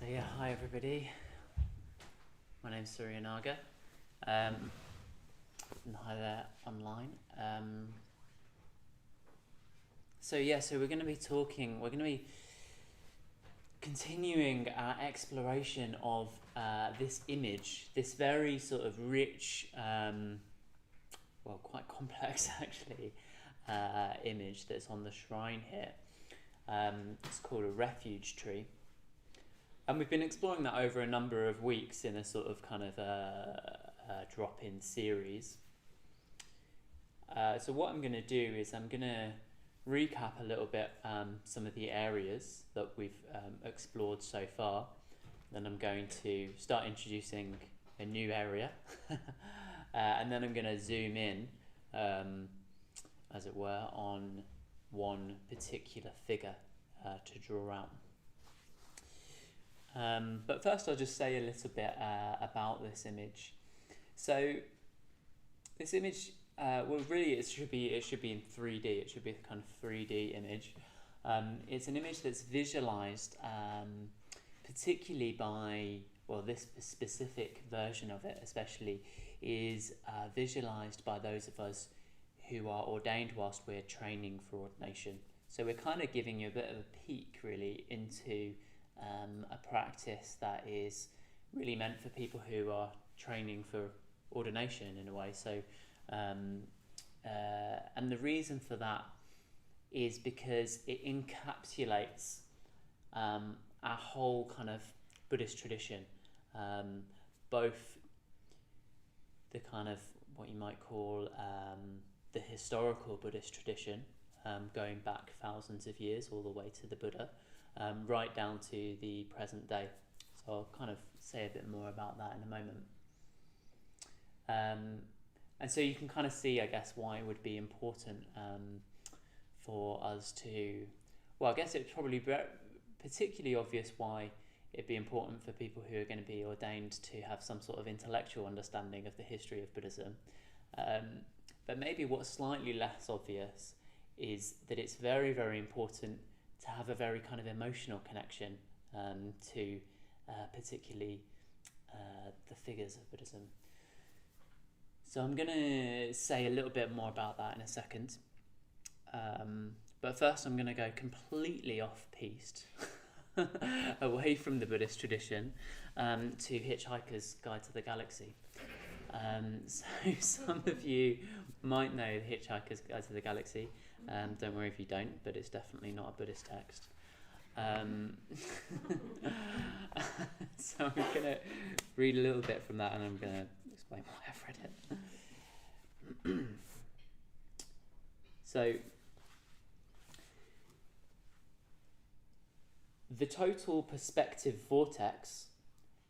So yeah, hi everybody. My name's Suryanaga, and hi there online. So we're going to be continuing our exploration of this image, this very sort of rich, quite complex actually, image that's on the shrine here. It's called a Refuge Tree. And we've been exploring that over a number of weeks in a sort of kind of drop-in series. So what I'm going to do is I'm going to recap a little bit some of the areas that we've explored so far. Then I'm going to start introducing a new area. And then I'm going to zoom in, as it were, on one particular figure to draw out. But first I'll just say a little bit about this image. So this image, it should be in 3D. It should be a kind of 3D image. It's an image that's visualized particularly by, this specific version of it especially is visualized by those of us who are ordained whilst we're training for ordination. So we're kind of giving you a bit of a peek really into a practice that is really meant for people who are training for ordination in a way. So, and the reason for that is because it encapsulates our whole kind of Buddhist tradition, both the kind of what you might call the historical Buddhist tradition, going back thousands of years all the way to the Buddha, right down to the present day. So I'll kind of say a bit more about that in a moment. And so you can kind of see, I guess, why it would be important for us to, I guess it's probably particularly obvious why it'd be important for people who are going to be ordained to have some sort of intellectual understanding of the history of Buddhism. But maybe what's slightly less obvious is that it's very, very important to have a very kind of emotional connection to particularly the figures of Buddhism. So I'm going to say a little bit more about that in a second. But first I'm going to go completely off-piste, away from the Buddhist tradition, to Hitchhiker's Guide to the Galaxy. So some of you might know Hitchhiker's Guide to the Galaxy. Don't worry if you don't, but it's definitely not a Buddhist text. So I'm going to read a little bit from that and I'm going to explain why I've read it. So, the total perspective vortex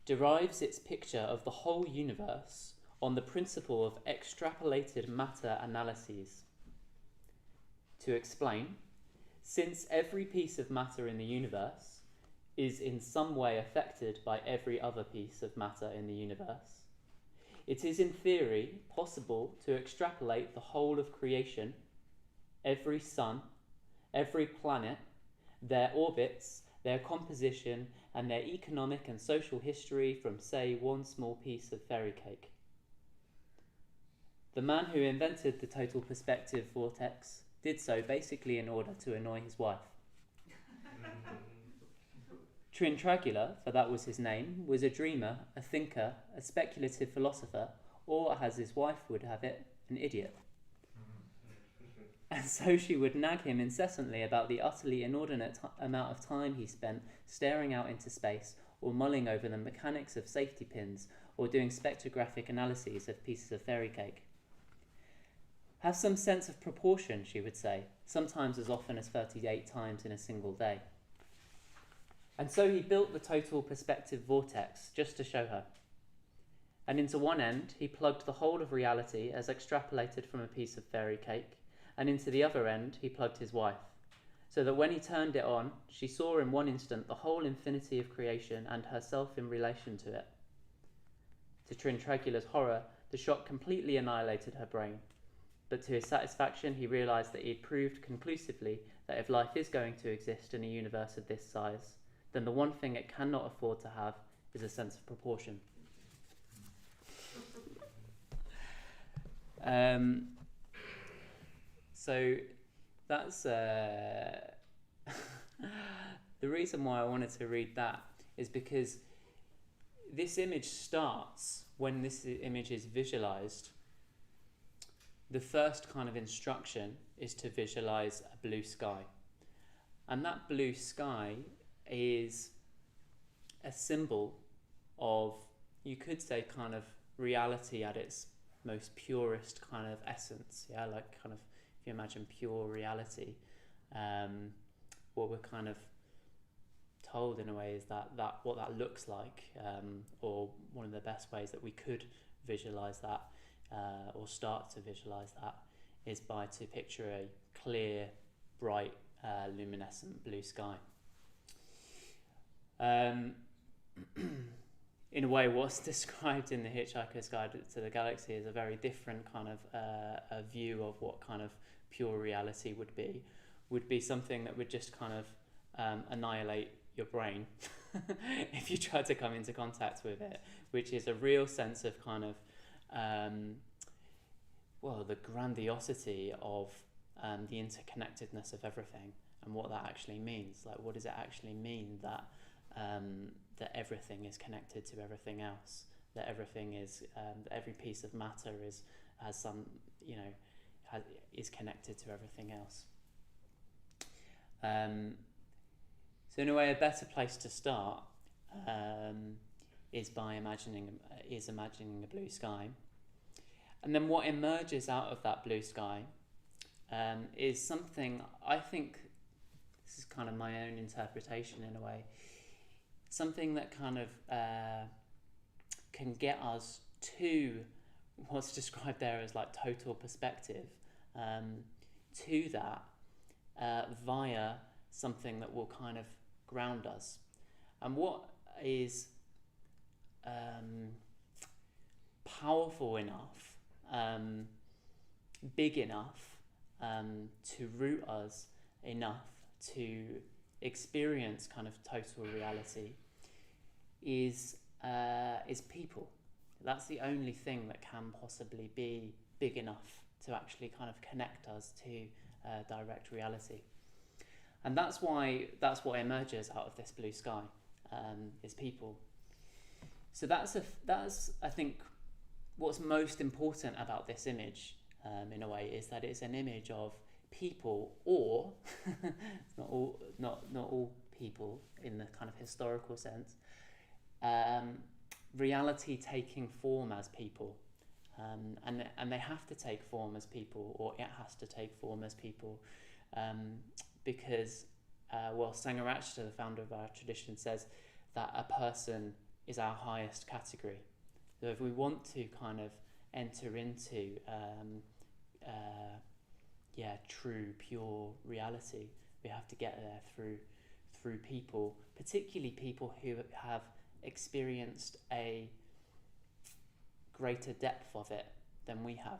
derives its picture of the whole universe on the principle of extrapolated matter analyses. To explain, since every piece of matter in the universe is in some way affected by every other piece of matter in the universe, it is in theory possible to extrapolate the whole of creation, every sun, every planet, their orbits, their composition, and their economic and social history from, say, one small piece of fairy cake. The man who invented the total perspective vortex did so basically in order to annoy his wife. Trintragula, for that was his name, was a dreamer, a thinker, a speculative philosopher, or, as his wife would have it, an idiot. And so she would nag him incessantly about the utterly inordinate amount of time he spent staring out into space, or mulling over the mechanics of safety pins, or doing spectrographic analyses of pieces of fairy cake. Have some sense of proportion, she would say, sometimes as often as 38 times in a single day. And so he built the total perspective vortex just to show her. And into one end he plugged the whole of reality as extrapolated from a piece of fairy cake, and into the other end he plugged his wife, so that when he turned it on, she saw in one instant the whole infinity of creation and herself in relation to it. To Trintragula's horror, the shock completely annihilated her brain. But to his satisfaction, he realised that he had proved conclusively that if life is going to exist in a universe of this size, then the one thing it cannot afford to have is a sense of proportion. So that's the reason why I wanted to read that is because this image starts when this image is visualized. The first kind of instruction is to visualize a blue sky. And that blue sky is a symbol of, you could say, kind of reality at its most purest kind of essence. Yeah, like kind of, if you imagine pure reality, what we're kind of told in a way is that what that looks like, or one of the best ways that we could visualize that, or start to visualize that, is by to picture a clear, bright, luminescent blue sky. In a way, what's described in The Hitchhiker's Guide to the Galaxy is a very different kind of a view of what kind of pure reality would be something that would just kind of annihilate your brain if you try to come into contact with it, which is a real sense of kind of the grandiosity of the interconnectedness of everything and what that actually means. Like, what does it actually mean that that everything is connected to everything else? That everything is that every piece of matter has some, is connected to everything else. So in a way, a better place to start is by imagining a blue sky. And then what emerges out of that blue sky is something, I think, this is kind of my own interpretation in a way, something that kind of can get us to what's described there as like total perspective, to that via something that will kind of ground us. And what is powerful enough, big enough to root us enough to experience kind of total reality is people. That's the only thing that can possibly be big enough to actually kind of connect us to direct reality. And that's what emerges out of this blue sky, is people. So that's I think what's most important about this image, in a way, is that it's an image of people, or not all people in the kind of historical sense, reality taking form as people, and they have to take form as people, or it has to take form as people, because Sangharakshita, the founder of our tradition, says that a person is our highest category. So if we want to kind of enter into true, pure reality, we have to get there through people, particularly people who have experienced a greater depth of it than we have.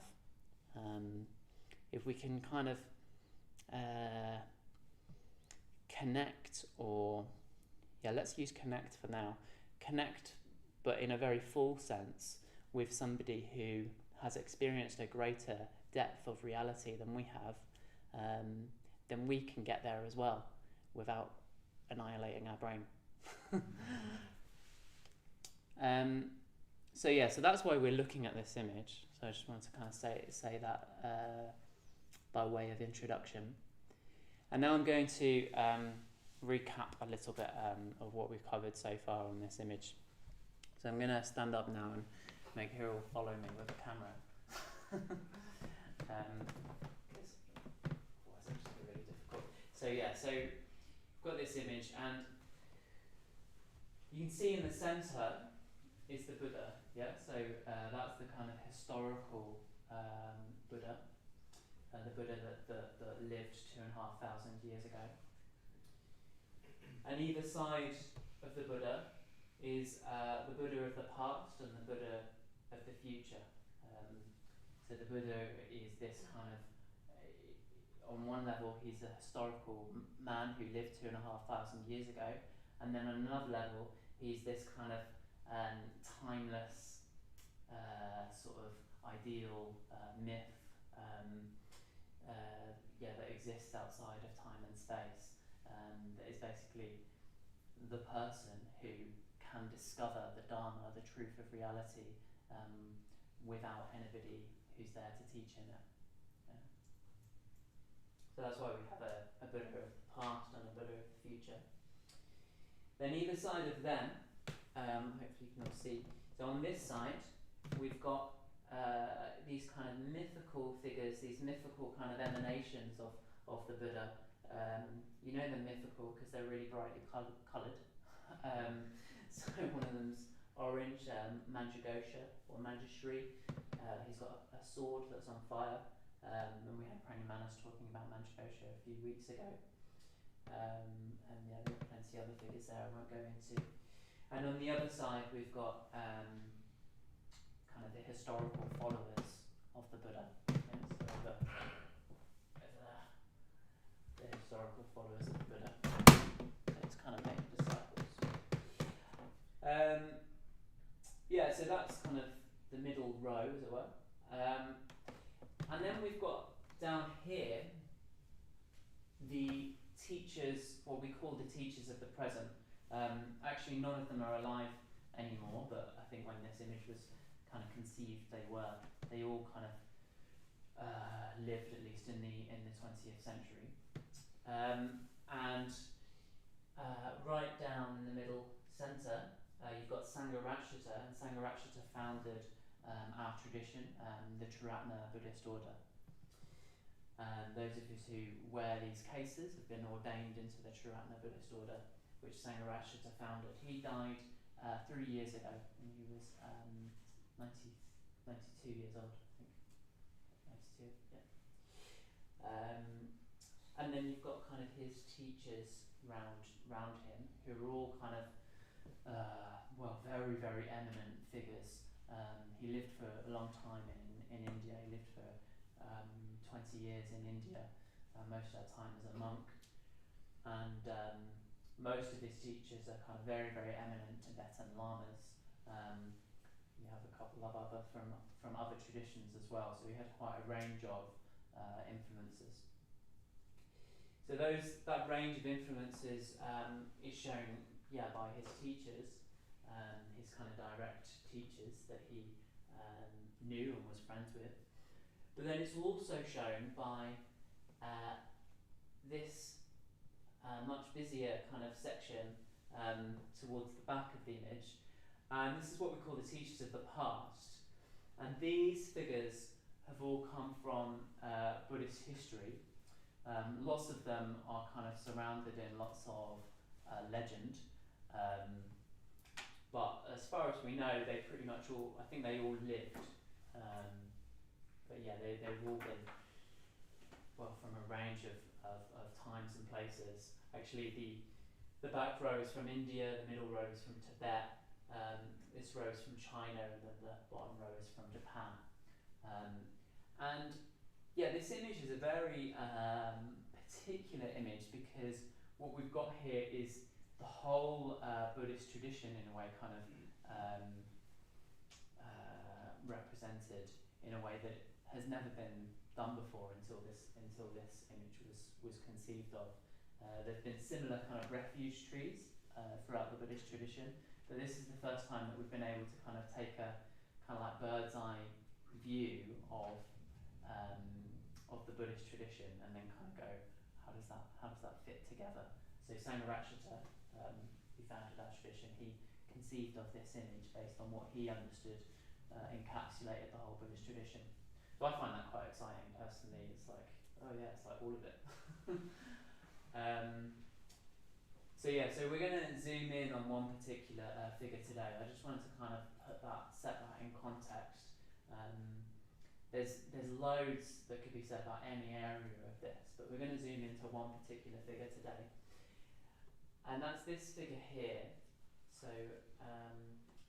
If we can kind of connect, let's use connect for now, connect, but in a very full sense, with somebody who has experienced a greater depth of reality than we have, then we can get there as well without annihilating our brain. So that's why we're looking at this image. So I just wanted to kind of say that by way of introduction. And now I'm going to recap a little bit of what we've covered so far on this image. So I'm going to stand up now and make her all follow me with the camera. It's really difficult. So we've got this image, and you can see in the centre is the Buddha. Yeah, so that's the kind of historical Buddha, the Buddha that lived 2,500 years ago. And either side of the Buddha is the Buddha of the past and the Buddha of the future. So the Buddha is this kind of, on one level, he's a historical man who lived 2,500 years ago, And then on another level, he's this kind of timeless sort of ideal myth that exists outside of time and space, that is basically the person who can discover the Dharma, the truth of reality, without anybody who's there to teach him it. Yeah. So that's why we have a Buddha of the past and a Buddha of the future. Then either side of them, hopefully you can all see, so on this side we've got these kind of mythical figures, these mythical kind of emanations of the Buddha. You know they're mythical because they're really brightly coloured. So one of them's orange, Manjushri or Manjushri. He's got a sword that's on fire, and we had Pranamanas talking about Manjushri a few weeks ago. And yeah, there are plenty of other figures there I won't go into. And on the other side we've got kind of the historical followers of the Buddha. So over there, the historical followers of the Buddha. So it's kind of made disciples. So that's kind of the middle row, as it were. And then we've got down here the teachers, what we call the teachers of the present. Actually, none of them are alive anymore, but I think when this image was kind of conceived, they were. They all kind of lived, at least in the 20th century. And right down in the middle centre, you've got Sangharakshita, and Sangharakshita founded our tradition, the Triratna Buddhist order. Those of us who wear these cases have been ordained into the Triratna Buddhist order, which Sangharakshita founded. He died 3 years ago, and he was 92 years old, I think. 92, yeah. And then you've got kind of his teachers round him, who are all kind of very, very eminent figures. He lived for a long time in India. He lived for 20 years in India, most of that time as a monk. And most of his teachers are kind of very, very eminent Tibetan lamas. You have a couple of other from other traditions as well. So he had quite a range of influences. So that range of influences is shown, by his teachers, his kind of direct teachers that he knew and was friends with. But then it's also shown by this much busier kind of section towards the back of the image. And this is what we call the teachers of the past. And these figures have all come from Buddhist history. Lots of them are kind of surrounded in lots of legend. But as far as we know, they pretty much all, I think they all lived. But yeah, they've all been, from a range of times and places. Actually, the back row is from India, the middle row is from Tibet, this row is from China, and then the bottom row is from Japan. This image is a very particular image because what we've got here is the whole Buddhist tradition, in a way, kind of represented in a way that has never been done before until this image was conceived of. There've been similar kind of refuge trees throughout the Buddhist tradition, but this is the first time that we've been able to kind of take a kind of like bird's eye view of the Buddhist tradition and then kind of go, how does that fit together? So Sangharakshita, who founded our tradition, he conceived of this image based on what he understood encapsulated the whole Buddhist tradition. So I find that quite exciting personally. It's like, oh yeah, it's like all of it. So we're going to zoom in on one particular figure today. I just wanted to kind of set that in context. There's loads that could be said about any area of this, but we're going to zoom into one particular figure today. And that's this figure here. So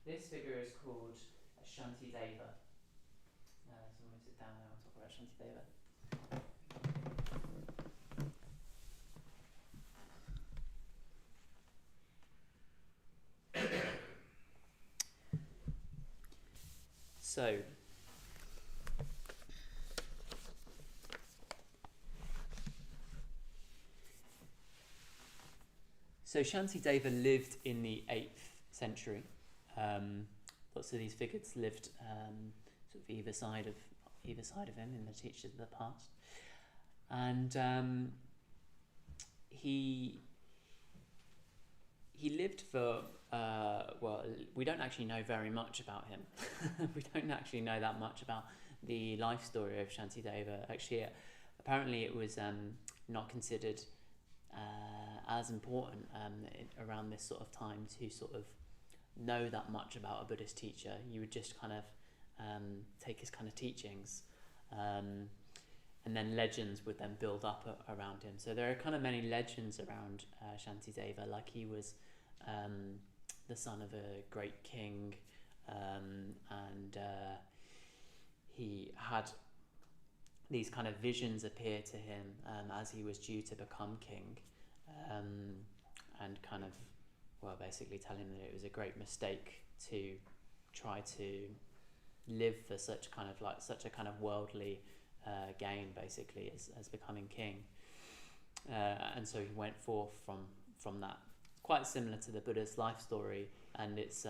this figure is called Santideva. So I'm going to sit down now and talk about Santideva. So Shantideva lived in the 8th century. Lots of these figures lived sort of either side of him in the teachers of the past, and he lived for well, we don't actually know very much about him. We don't actually know that much about the life story of Shantideva. Actually, apparently it was not considered as important around this sort of time to sort of know that much about a Buddhist teacher. You would just kind of take his kind of teachings, and then legends would then build up around him. So there are kind of many legends around Shantideva, like he was the son of a great king, and he had these kind of visions appear to him as he was due to become king, and kind of, well, basically tell him that it was a great mistake to try to live for such a kind of worldly gain, basically, as becoming king. And so he went forth from that. Quite similar to the Buddha's life story, and it's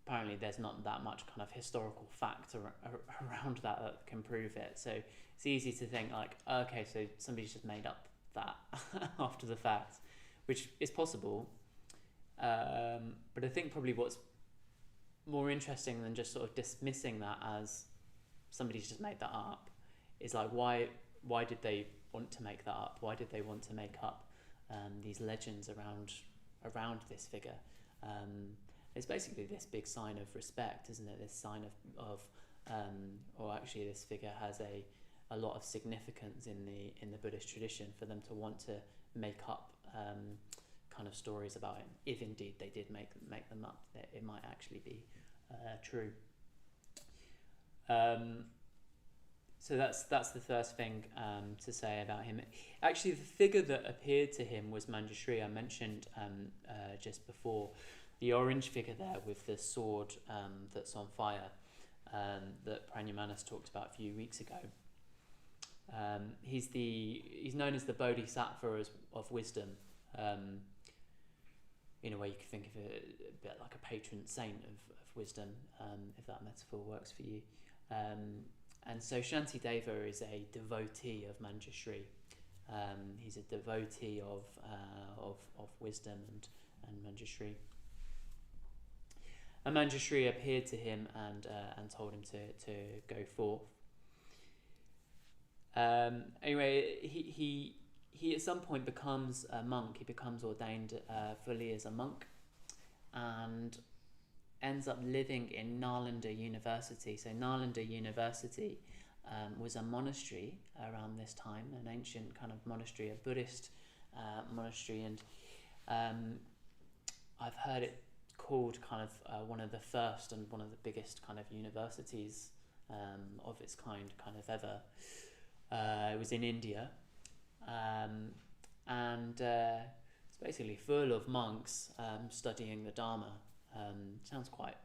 apparently there's not that much kind of historical fact around that can prove it. So it's easy to think like, okay, so somebody's just made up that after the fact, which is possible. But I think probably what's more interesting than just sort of dismissing that as somebody's just made that up is like, why did they want to make that up? Why did they want to make up these legends around this figure? It's basically this big sign of respect, isn't it? This sign of or actually this figure has a lot of significance in the Buddhist tradition for them to want to make up kind of stories about him. If indeed they did make them up, that it might actually be true. So that's the first thing to say about him. Actually, the figure that appeared to him was Manjushri. I mentioned just before, the orange figure there with the sword that's on fire that Pranyamanas talked about a few weeks ago. He's known as the Bodhisattva of wisdom. In a way, you could think of it a bit like a patron saint of wisdom, if that metaphor works for you. And so Shantideva is a devotee of Manjushri. He's a devotee of wisdom and Manjushri. And Manjushri appeared to him and told him to go forth. Anyway, he at some point becomes a monk. He becomes ordained fully as a monk, and ends up living in Nalanda University. So Nalanda University was a monastery around this time, an ancient kind of monastery, a Buddhist monastery, and I've heard it called kind of one of the first and one of the biggest kind of universities of its kind of ever. It was in India, and it's basically full of monks studying the Dharma. Sounds quite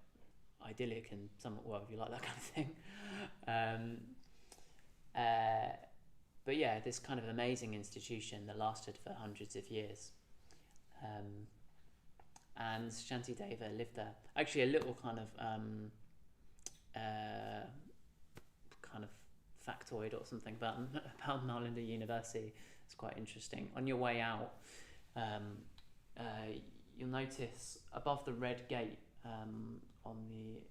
idyllic and somewhat, well, if you like that kind of thing. But yeah, this kind of amazing institution that lasted for hundreds of years. And Shantideva lived there. Actually, a little kind of factoid or something about Nalanda University. It's quite interesting. On your way out, you'll notice above the red gate on the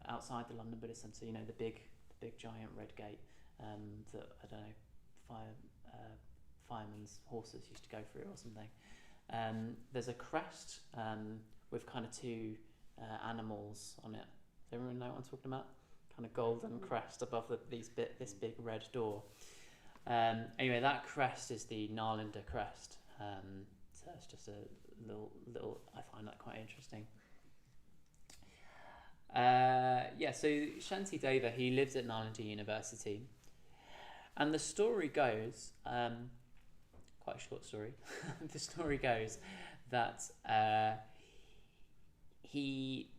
outside the London Buddhist Centre, you know, the big giant red gate that, I don't know, firemen's horses used to go through or something. There's a crest with kind of two animals on it. Does everyone know what I'm talking about? Kind of golden crest above this big red door. Anyway, that crest is the Nalanda crest. So it's just a little. I find that quite interesting. So Shantideva, he lives at Nalanda University, and the story goes, quite a short story. The story goes that he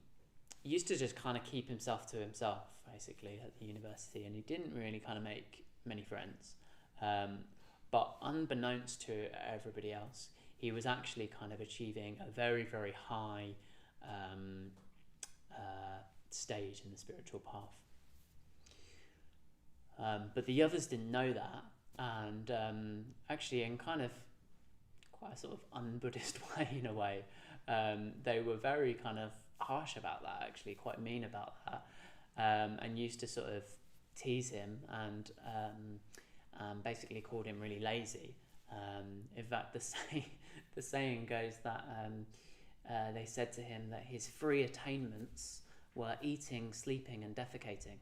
used to just kind of keep himself to himself, basically, at the university, and he didn't really kind of make many friends. But unbeknownst to everybody else, he was actually kind of achieving a very, very high stage in the spiritual path. But the others didn't know that, and actually, in kind of quite a sort of un-Buddhist way, in a way, they were very kind of harsh about that, actually, quite mean about that, and used to sort of tease him and basically called him really lazy. In fact, the saying goes that they said to him that his three attainments were eating, sleeping, and defecating.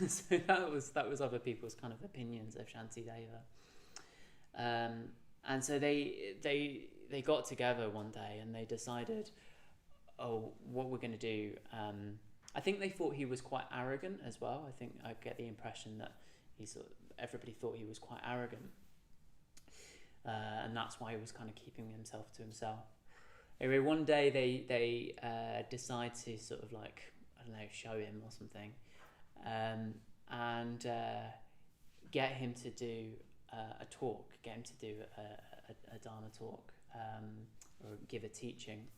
So that was other people's kind of opinions of Shantideva. And so they got together one day and they decided, oh, what we're going to do. I think they thought he was quite arrogant as well. I think I get the impression that everybody thought he was quite arrogant, and that's why he was kind of keeping himself to himself. Anyway, one day they decide to sort of like, I don't know, show him or something, and get him to do a talk, get him to do a Dharma talk, or give a teaching.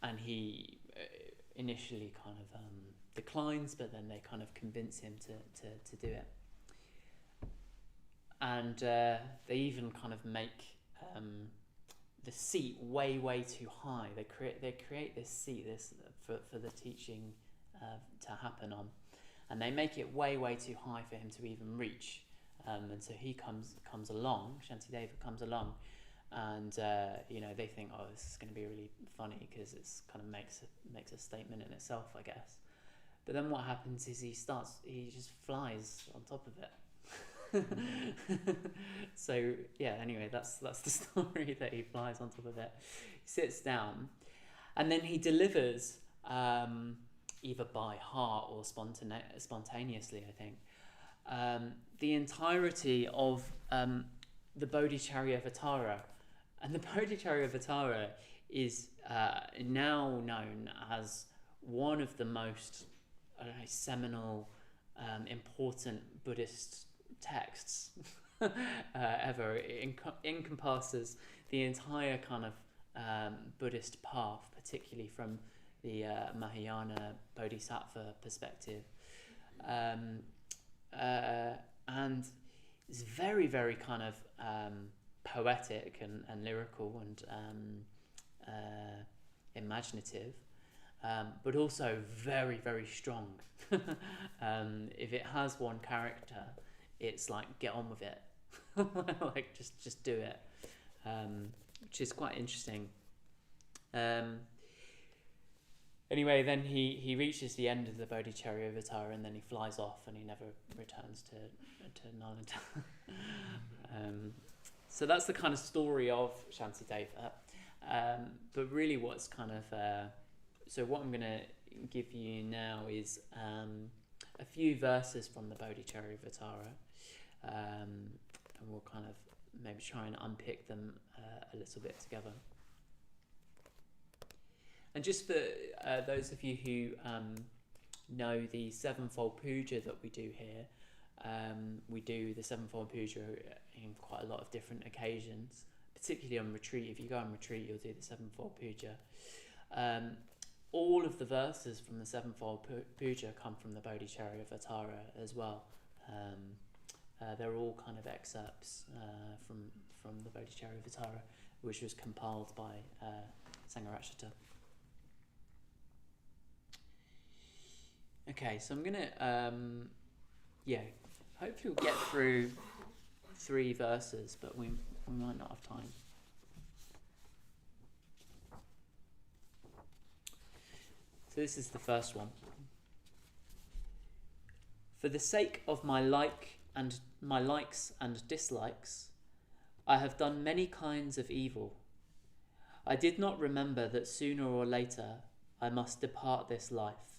And he initially kind of declines, but then they kind of convince him to do it. And they even kind of make the seat way too high. They create this seat for the teaching to happen on, and they make it way too high for him to even reach. And so he comes along. Shantideva comes along. And they think, oh, this is going to be really funny because it's kind of makes a statement in itself, I guess. But then what happens is he just flies on top of it. So yeah, anyway, that's the story, that he flies on top of it. He sits down, and then he delivers, either by heart or spontaneously, I think, the entirety of the Bodhicharyavatara. And the Bodhicharyavatara is now known as one of the most seminal, important Buddhist texts ever. It encompasses the entire kind of Buddhist path, particularly from the Mahayana Bodhisattva perspective, and it's very, very kind of poetic and lyrical and imaginative, but also very, very strong. If it has one character, it's like, get on with it. Like just do it, which is quite interesting. Anyway, then he reaches the end of the Bodhicharyavatara, and then he flies off, and he never returns to Nalanda. So that's the kind of story of Shantideva. But really what's kind of... so what I'm going to give you now is a few verses from the Bodhicharyavatara. And we'll kind of maybe try and unpick them a little bit together. And just for those of you who know the sevenfold puja that we do here, we do the sevenfold puja in quite a lot of different occasions, particularly on retreat. If you go on retreat, you'll do the sevenfold puja. All of the verses from the sevenfold puja come from the Bodhicharyavatara as well. They're all kind of excerpts from the Bodhicharyavatara, which was compiled by Sangharakshita. Okay, so I'm gonna hopefully we'll get through 3 verses, but we might not have time. So this is the first one. For the sake of my likes and dislikes, I have done many kinds of evil. I did not remember that sooner or later I must depart this life,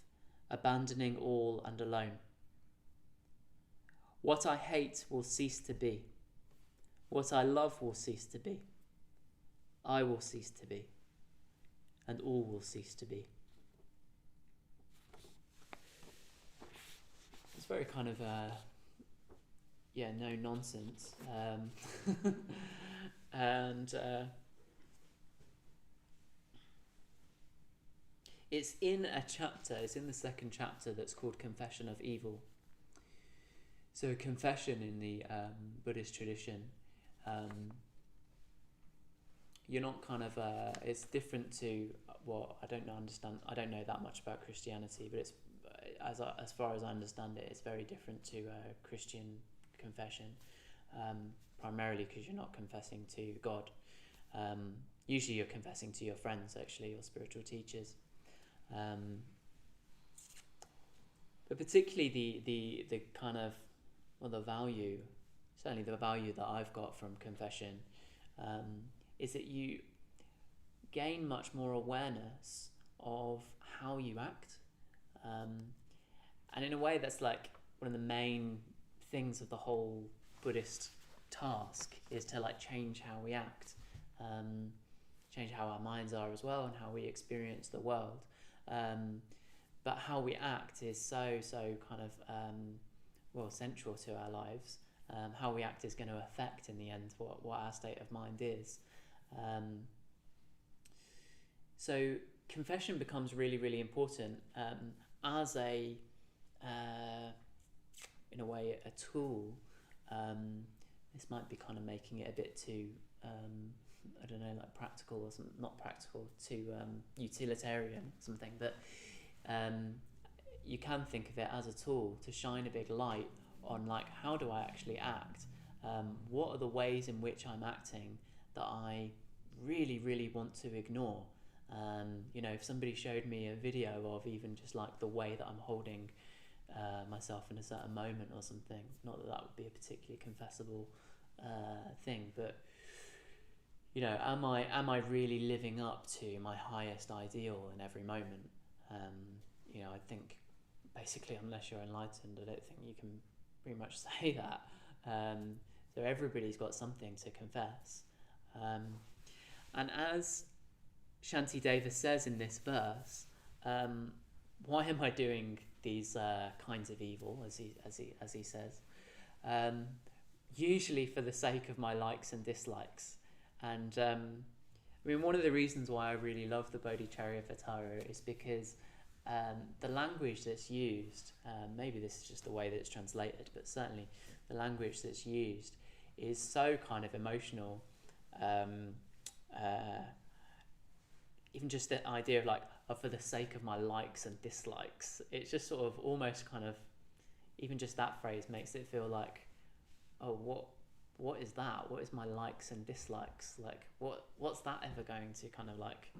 abandoning all and alone. What I hate will cease to be. What I love will cease to be. I will cease to be, and all will cease to be. It's very kind of no nonsense, and it's in a chapter. It's in the second chapter that's called Confession of Evil. So confession in the Buddhist tradition, you're not kind of it's different to what I don't know that much about Christianity, but it's as far as I understand it, it's very different to Christian confession, primarily because you're not confessing to God. Usually you're confessing to your friends, actually, or spiritual teachers. But particularly the kind of, well, the value, certainly the value that I've got from confession, is that you gain much more awareness of how you act. And in a way, that's like one of the main things of the whole Buddhist task, is to like change how we act, change how our minds are as well, and how we experience the world. But how we act is so kind of central to our lives. How we act is going to affect in the end what our state of mind is. So confession becomes really, really important as a in a way a tool. This might be kind of making it a bit too I don't know, like practical or some, not practical, too utilitarian or something, but you can think of it as a tool to shine a big light on, like, how do I actually act? What are the ways in which I'm acting that I really, really want to ignore? If somebody showed me a video of even just like the way that I'm holding myself in a certain moment or something, not that would be a particularly confessable thing, but am I really living up to my highest ideal in every moment? I think basically, unless you're enlightened, I don't think you can pretty much say that. So everybody's got something to confess. And as Santideva says in this verse, why am I doing these kinds of evil, as he says? Usually for the sake of my likes and dislikes. And one of the reasons why I really love the Bodhicharyavatara is because the language that's used, maybe this is just the way that it's translated, but certainly the language that's used is so kind of emotional. Even just the idea of for the sake of my likes and dislikes, it's just sort of almost kind of, even just that phrase makes it feel like, oh, what is that? What is my likes and dislikes? Like, what's that ever going to kind of like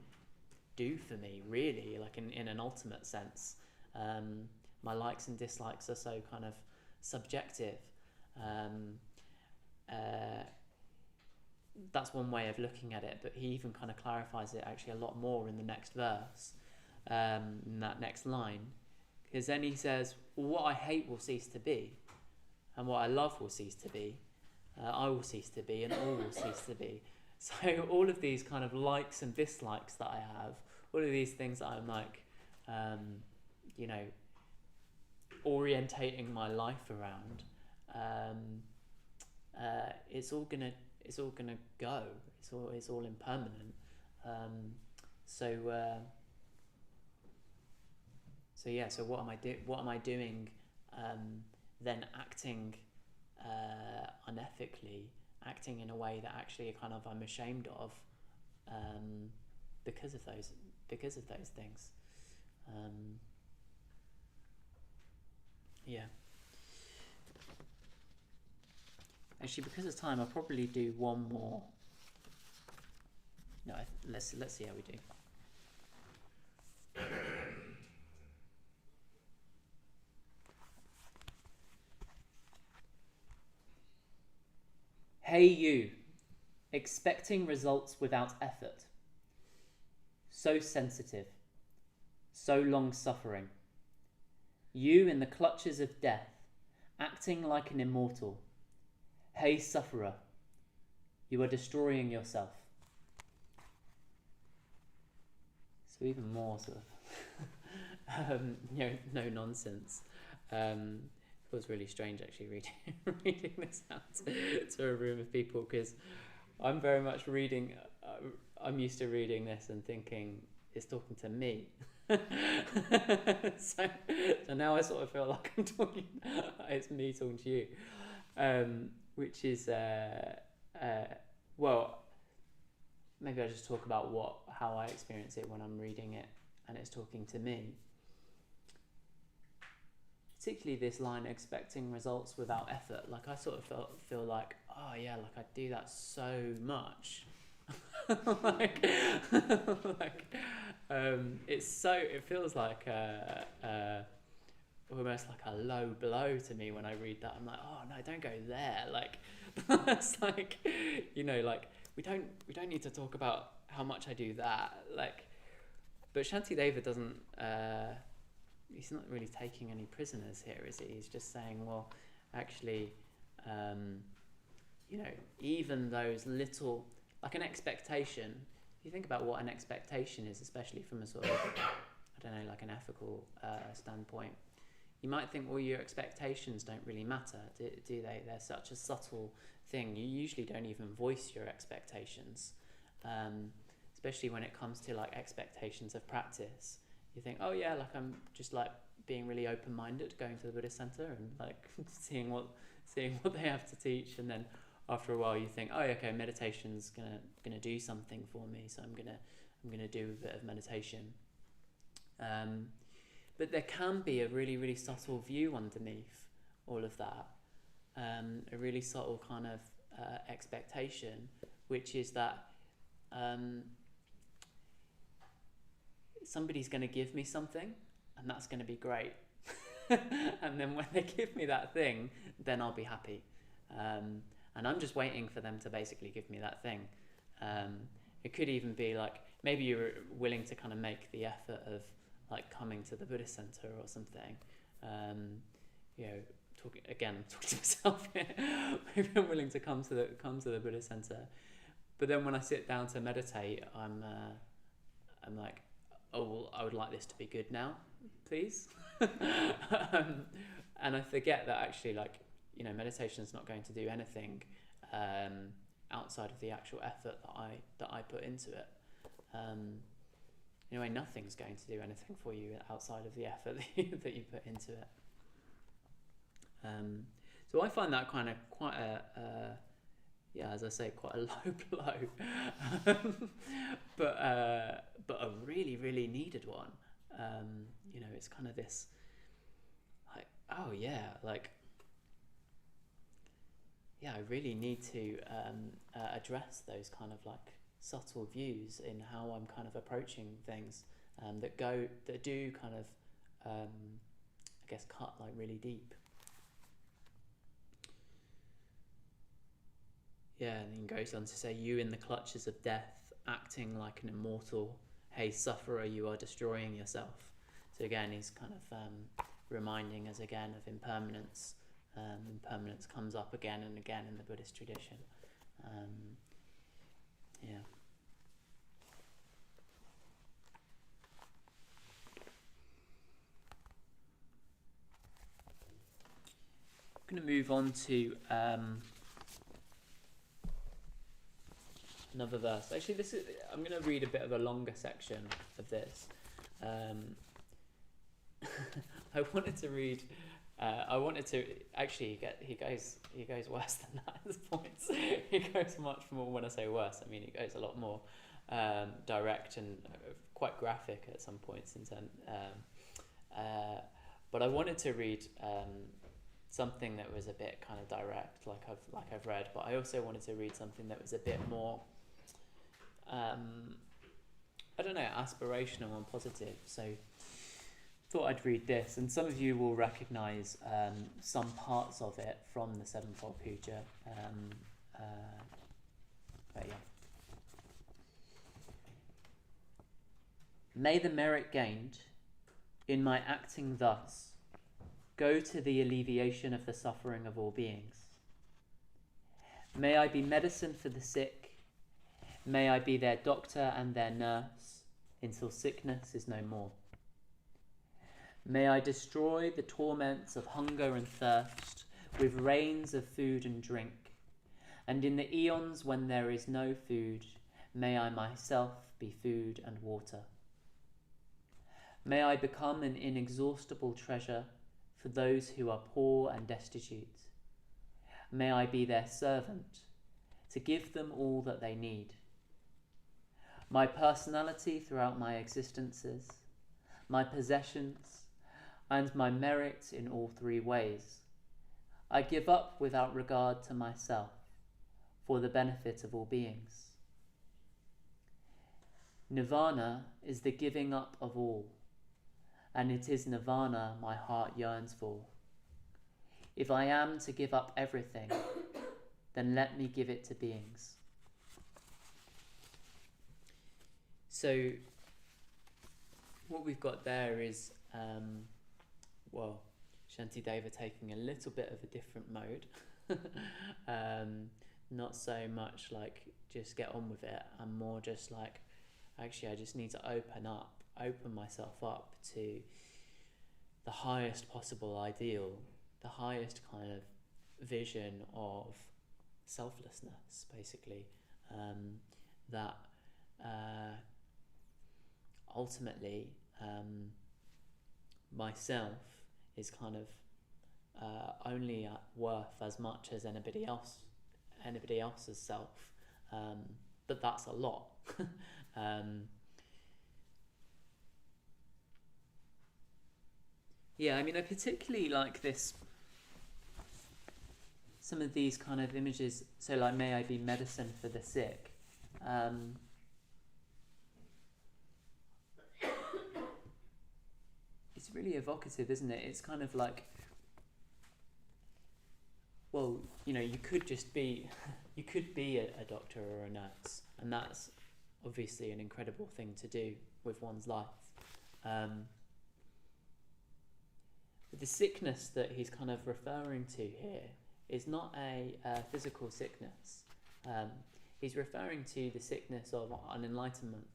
do for me, really, like in an ultimate sense? My likes and dislikes are so kind of subjective. That's one way of looking at it, but he even kind of clarifies it actually a lot more in the next verse, in that next line, because then he says, well, what I hate will cease to be, and what I love will cease to be. I will cease to be, and all will cease to be. So all of these kind of likes and dislikes that I have, all of these things that I'm like, orientating my life around, it's all gonna go. It's all impermanent. So what am I doing? Then acting unethically, acting in a way that actually kind of I'm ashamed of, because of those things. Actually, because of time, I'll probably do one more. No, let's see how we do. Hey you, expecting results without effort, so sensitive, so long-suffering, you in the clutches of death, acting like an immortal. Hey sufferer, you are destroying yourself. So even more sort of, no nonsense. It was really strange actually reading this out to a room of people, because I'm very much reading. I'm used to reading this and thinking it's talking to me. so now I sort of feel like I'm talking. It's me talking to you, which is well. Maybe I'll just talk about how I experience it when I'm reading it and it's talking to me. Particularly this line, expecting results without effort. Like I sort of feel like, oh yeah, like I do that so much. It feels like almost like a low blow to me when I read that. I'm like, oh no, don't go there. Like it's like, like we don't need to talk about how much I do that. Like, but Shantideva doesn't. He's not really taking any prisoners here, is he? He's just saying, well, actually, even those little, like an expectation. If you think about what an expectation is, especially from a sort of, I don't know, like an ethical standpoint, you might think, well, your expectations don't really matter, do they? They're such a subtle thing. You usually don't even voice your expectations, especially when it comes to like expectations of practice. You think, oh yeah, like I'm just like being really open-minded, going to the Buddhist center and like seeing what they have to teach, and then after a while you think, oh okay, meditation's gonna do something for me, so I'm gonna do a bit of meditation. But there can be a really, really subtle view underneath all of that, a really subtle kind of expectation, which is that somebody's going to give me something and that's going to be great. And then when they give me that thing, then I'll be happy. And I'm just waiting for them to basically give me that thing. It could even be like, maybe you're willing to kind of make the effort of like coming to the Buddhist center or something. Talking to myself here. Maybe I'm willing to come to the Buddhist center. But then when I sit down to meditate, I'm like, oh, well, I would like this to be good now, please. And I forget that actually, like, meditation is not going to do anything outside of the actual effort that I put into it. In a way, nothing's going to do anything for you outside of the effort that you put into it. So I find that kind of quite a as I say, quite a low blow, but a really, really needed one. It's kind of this, like, oh yeah, like, yeah, I really need to address those kind of like subtle views in how I'm kind of approaching things that do kind of, I guess, cut like really deep. Yeah, and then goes on to say, you in the clutches of death, acting like an immortal, hey sufferer, you are destroying yourself. So again, he's kind of reminding us again of impermanence. Impermanence comes up again and again in the Buddhist tradition. Yeah. I'm going to move on to another verse. Actually, I'm going to read a bit of a longer section of this. I wanted to read. Actually, he goes worse than that at this point. He goes much more. When I say worse, I mean he goes a lot more direct and quite graphic at some points. But I wanted to read something that was a bit kind of direct, like I've read. But I also wanted to read something that was a bit more, I don't know, aspirational and positive. So thought I'd read this, and some of you will recognise some parts of it from the Sevenfold Puja. But yeah. May the merit gained in my acting thus go to the alleviation of the suffering of all beings. May I be medicine for the sick. May I be their doctor and their nurse until sickness is no more. May I destroy the torments of hunger and thirst with rains of food and drink, and in the eons when there is no food, may I myself be food and water. May I become an inexhaustible treasure for those who are poor and destitute. May I be their servant to give them all that they need. My personality throughout my existences, my possessions, and my merit in all three ways, I give up without regard to myself, for the benefit of all beings. Nirvana is the giving up of all, and it is nirvana my heart yearns for. If I am to give up everything, then let me give it to beings. So what we've got there is, Santideva taking a little bit of a different mode. Not so much like just get on with it, and more just like, actually I just need to open myself up to the highest possible ideal, the highest kind of vision of selflessness, basically, that ultimately myself is kind of only worth as much as anybody else's self, but that's a lot. Yeah, I mean, I particularly like some of these kind of images. So like, may I be medicine for the sick. It's really evocative, isn't it? It's kind of like, well, you could just be, you could be a doctor or a nurse, and that's obviously an incredible thing to do with one's life. But the sickness that he's kind of referring to here is not a physical sickness. He's referring to the sickness of unenlightenment,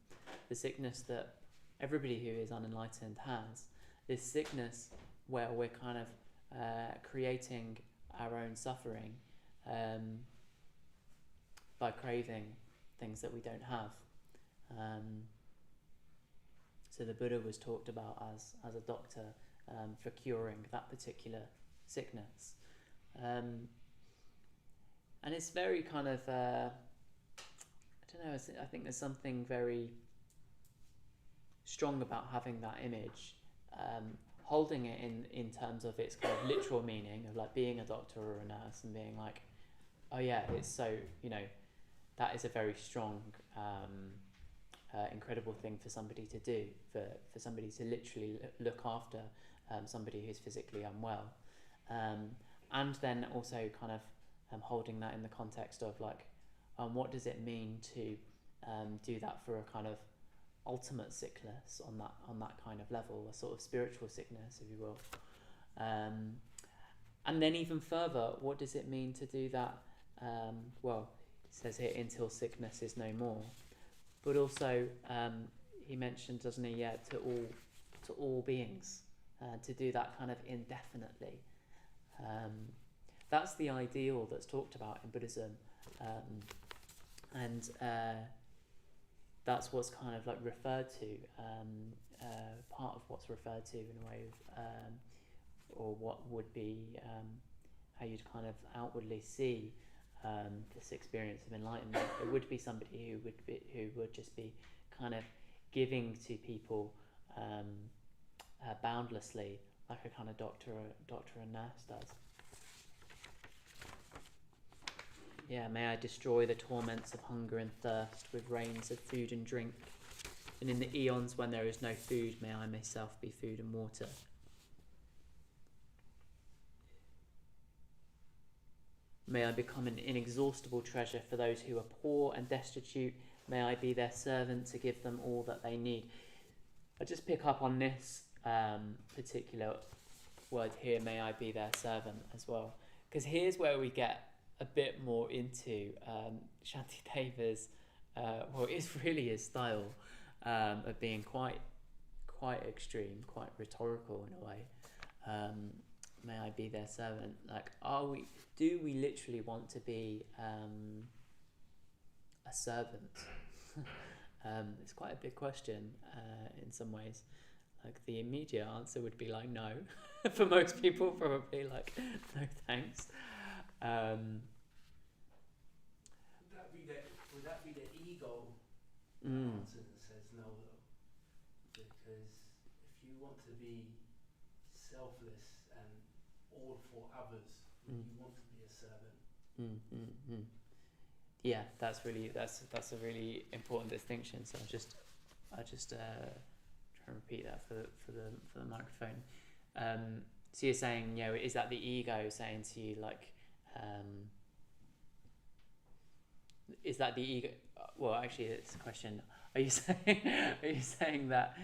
the sickness that everybody who is unenlightened has, this sickness where we're kind of creating our own suffering by craving things that we don't have. So the Buddha was talked about as a doctor for curing that particular sickness. And it's very kind of, I don't know, I think there's something very strong about having that image, holding it in terms of its kind of literal meaning of like being a doctor or a nurse and being like, oh yeah, it's so, that is a very strong, incredible thing for somebody to do, for somebody to literally look after somebody who's physically unwell. And then also kind of holding that in the context of like, what does it mean to do that for a kind of ultimate sickness on that kind of level, a sort of spiritual sickness, if you will. And then even further, what does it mean to do that? Well, it says here, until sickness is no more. But also, he mentioned, doesn't he, to all beings, to do that kind of indefinitely. That's the ideal that's talked about in Buddhism, and that's what's kind of like referred to, part of what's referred to in a way of, or what would be how you'd kind of outwardly see this experience of enlightenment. It would be somebody who would just be kind of giving to people boundlessly, like a kind of doctor and nurse does. Yeah, may I destroy the torments of hunger and thirst with rains of food and drink, and in the eons when there is no food, may I myself be food and water. May I become an inexhaustible treasure for those who are poor and destitute. May I be their servant to give them all that they need. I just pick up on this particular word here, may I be their servant, as well. Because here's where we get a bit more into Shantideva's, it's really his style. of being quite extreme, quite rhetorical in a way. May I be their servant? Like, do we literally want to be a servant? It's quite a big question in some ways. Like, the immediate answer would be like no. For most people, probably like no thanks. Would that be the ego answer that says no, though? Because if you want to be selfless and all for others, you want to be a servant. Yeah, that's a really important distinction. So I just try and repeat that for the microphone. So you're saying, is that the ego saying to you, like, is that the ego? Well, actually, it's a question. Are you saying that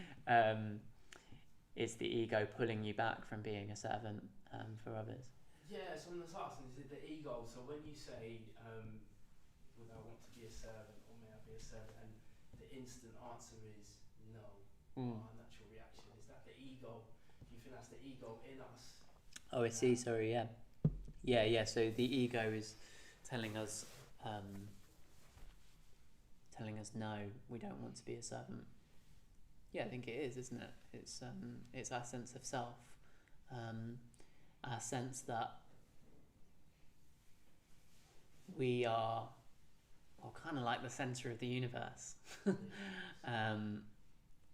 it's the ego pulling you back from being a servant for others? Yeah, someone was asking, is it the ego? So when you say, would I want to be a servant, or may I be a servant, and the instant answer is no, our natural reaction, is that the ego? Do you think that's the ego in us? Oh, I see. Sorry, yeah. So the ego is telling us no, we don't want to be a servant. Yeah, I think it is, isn't it? It's our sense of self, our sense that we are, well, kind of like the center of the universe. That's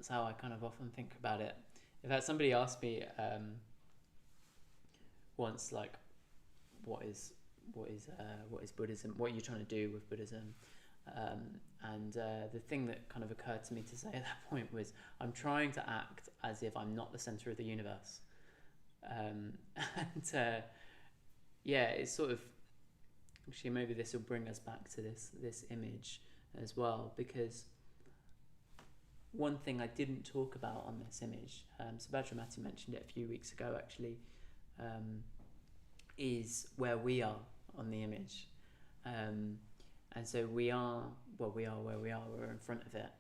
how I kind of often think about it. In fact, somebody asked me once, like, what is Buddhism? What are you trying to do with Buddhism? And the thing that kind of occurred to me to say at that point was, I'm trying to act as if I'm not the center of the universe. It's sort of, actually, maybe this will bring us back to this image as well, because one thing I didn't talk about on this image, Subhadramati mentioned it a few weeks ago actually, is where we are on the image. And so we are where we are, we're in front of it.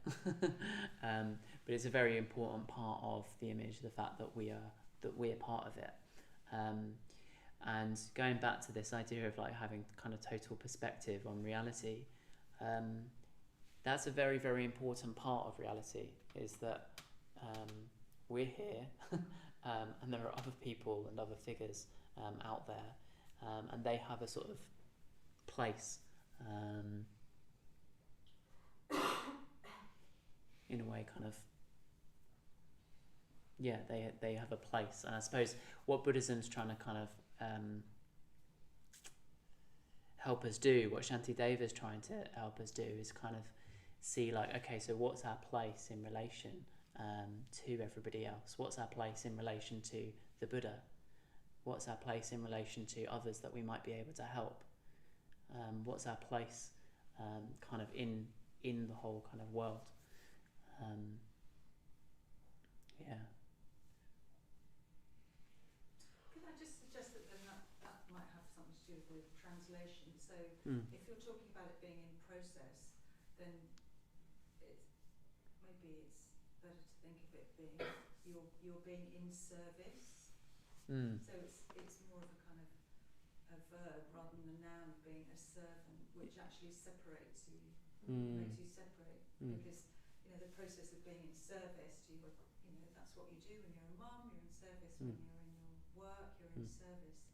But it's a very important part of the image, the fact that we're part of it. And going back to this idea of like having kind of total perspective on reality, that's a very, very important part of reality, is that we're here and there are other people and other figures out there, and they have a sort of place, in a way, kind of, they have a place. And I suppose what Buddhism's trying to kind of help us do, what Santideva is trying to help us do, is kind of see, like, okay, so what's our place in relation to everybody else? What's our place in relation to the Buddha? What's our place in relation to others that we might be able to help? What's our place kind of in the whole kind of world? Could I just suggest that then that might have something to do with translation? So if you're talking about it being in process, then maybe it's better to think of it being you're being in service. So it's more of a kind of a verb rather than a noun, being a servant, which actually separates you, makes you separate, because the process of being in service to your, that's what you do when you're a mum. You're in service when you're in your work. You're in service,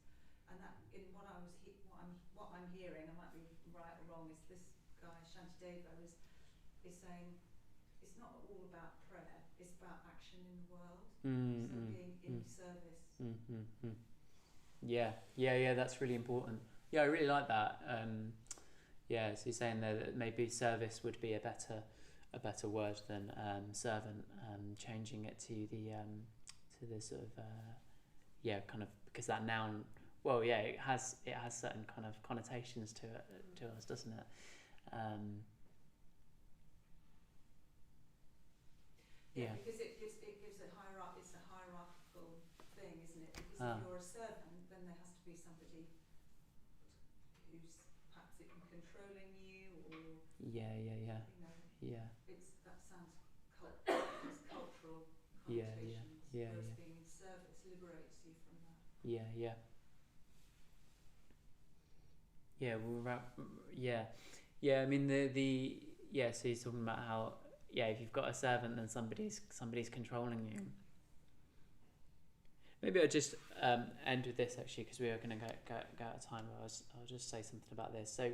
and that in what I'm hearing, I might be right or wrong, is this guy Shantideva is saying it's not all about prayer. It's about action in the world. So being in service. Yeah, that's really important. Yeah, I really like that. So you're saying there that maybe service would be a better word than servant, changing it to the sort of kind of, because that noun, it has certain kind of connotations to us, doesn't it? Because it gives it's a hierarchical thing, isn't it? Because if you're a servant, then there has to be somebody who's perhaps controlling you, or Yeah. that sounds Yeah, connotations. yeah, Whereas yeah. being in service liberates you from that. Yeah, yeah. Yeah, yeah. Yeah, I mean the yeah, so he's talking about how if you've got a servant then somebody's controlling you. Maybe I'll just end with this actually because we are going to go out of time. I'll just say something about this. So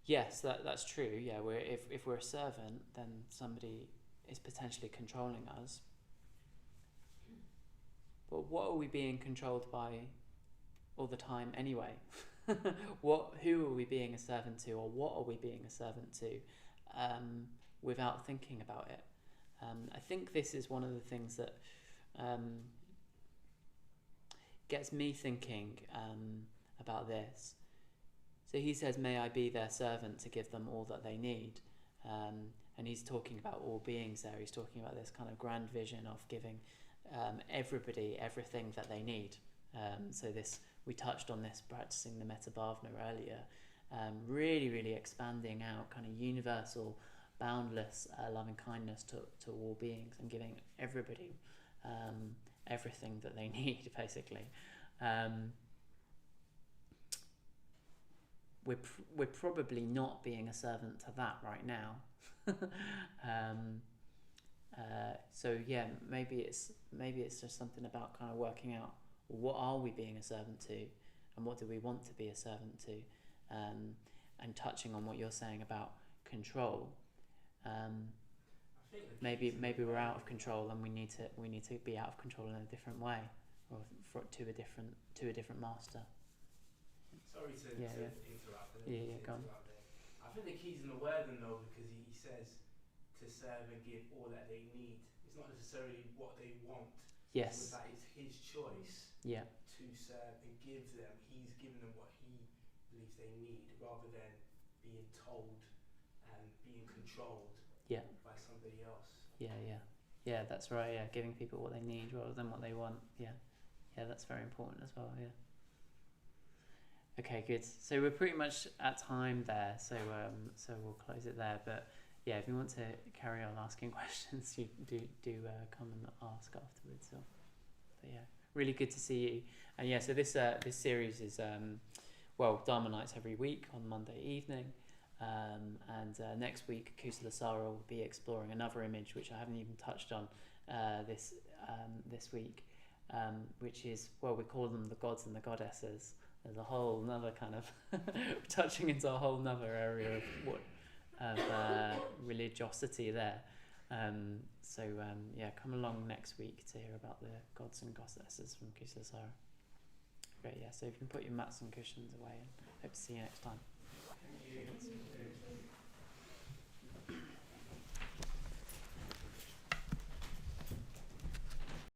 yes, that's true. Yeah, if we're a servant, then somebody is potentially controlling us. But what are we being controlled by all the time anyway? Who are we being a servant to, or what are we being a servant to, without thinking about it? I think this is one of the things that gets me thinking about this. So he says, "May I be their servant to give them all that they need," and he's talking about all beings there. He's talking about this kind of grand vision of giving everybody everything that they need. So this, we touched on this practicing the Metta Bhavana earlier, really, really expanding out kind of universal, boundless loving kindness to all beings and giving everybody everything that they need, basically. We're probably not being a servant to that right now. So yeah, maybe it's just something about kind of working out, what are we being a servant to, and what do we want to be a servant to, and touching on what you're saying about control. Maybe we're out of control and we need to be out of control in a different way, or to a different master. Sorry to interrupt. Go on. I think the key's in the wording though, because he says to serve and give all that they need. It's not necessarily what they want. Yes. But that is his choice. Yeah. To serve and give them. He's giving them what he believes they need, rather than being told and being controlled. Yeah. By somebody else. Yeah, that's right. Yeah, giving people what they need rather than what they want. Yeah, that's very important as well. Yeah. Okay, good. So we're pretty much at time there. So we'll close it there. But yeah, if you want to carry on asking questions, you do come and ask afterwards. But yeah, really good to see you. And yeah, so this series is Dharma Nights every week on Monday evening. And next week Kusala Sara will be exploring another image which I haven't even touched on this week, which is, we call them the gods and the goddesses. There's a whole another kind of touching into a whole nother area of religiosity there. Come along next week to hear about the gods and goddesses from Kusala Sara. Great, yeah. So if you can put your mats and cushions away, and hope to see you next time. Thank you.